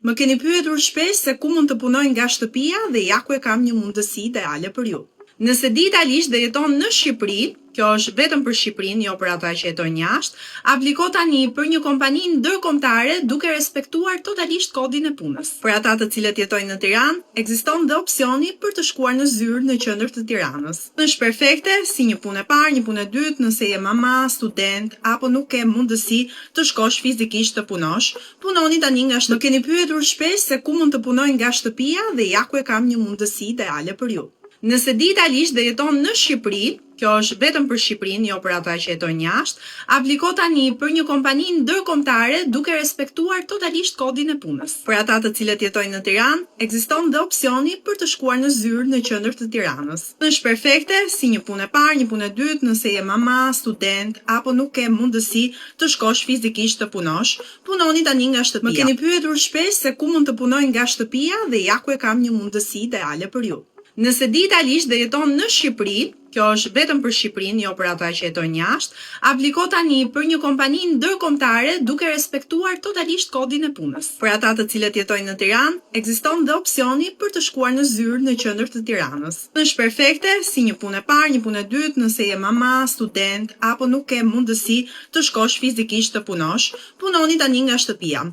Më keni pyetur shpesh se ku mund të punoj nga shtëpia dhe ja ku e kam një mundësi ideale për ju. Nëse di italisht dhe jeton në Shqipëri, kjo është vetëm për Shqipërinë, jo për ata që jetojnë jashtë, apliko tani për një kompani ndërkombëtare duke respektuar totalisht kodin e punës. Për ata të cilët jetojnë në Tiranë, ekziston dhe opsioni për të shkuar në zyrë në qendër të Tiranës. Është perfekte si një punë e parë, një punë e dytë nëse je mama, student apo nuk ke mundësi të shkosh fizikisht të punosh. Punoni tani nga shtëpia. Më keni pyetur shpesh se ku mund të punoj nga shtëpia dhe ja ku e kam një mundësi ideale për ju. Nëse di italisht dhe jeton në Shqipëri, kjo është vetëm për Shqipërinë, jo për ata që jetojnë jashtë, apliko tani për një kompani ndërkombëtare duke respektuar totalisht kodin e punës. Për ata të cilët jetojnë në Tiranë, ekziston dhe opsioni për të shkuar në zyrë në qendër të Tiranës. Është perfekte si një punë e parë, një punë e dytë nëse je mama, student apo nuk ke mundësi të shkosh fizikisht të punosh. Punoni tani nga shtëpia. Më keni pyetur shpesh se ku mund të punoj nga shtëpia dhe ja ku e kam një mundësi ideale për ju. Nëse di italisht dhe jeton në Shqipëri, kjo është vetëm për Shqipërinë, jo për ata që jetojnë jashtë, apliko tani për një kompani ndërkombëtare duke respektuar totalisht kodin e punës. Për ata të cilët jetojnë në Tiranë, ekziston dhe opsioni për të shkuar në zyrë në qendër të Tiranës. Është perfekte si një punë e parë, një punë e dytë nëse je mama, student apo nuk ke mundësi të shkosh fizikisht të punosh. Punoni tani nga shtëpia.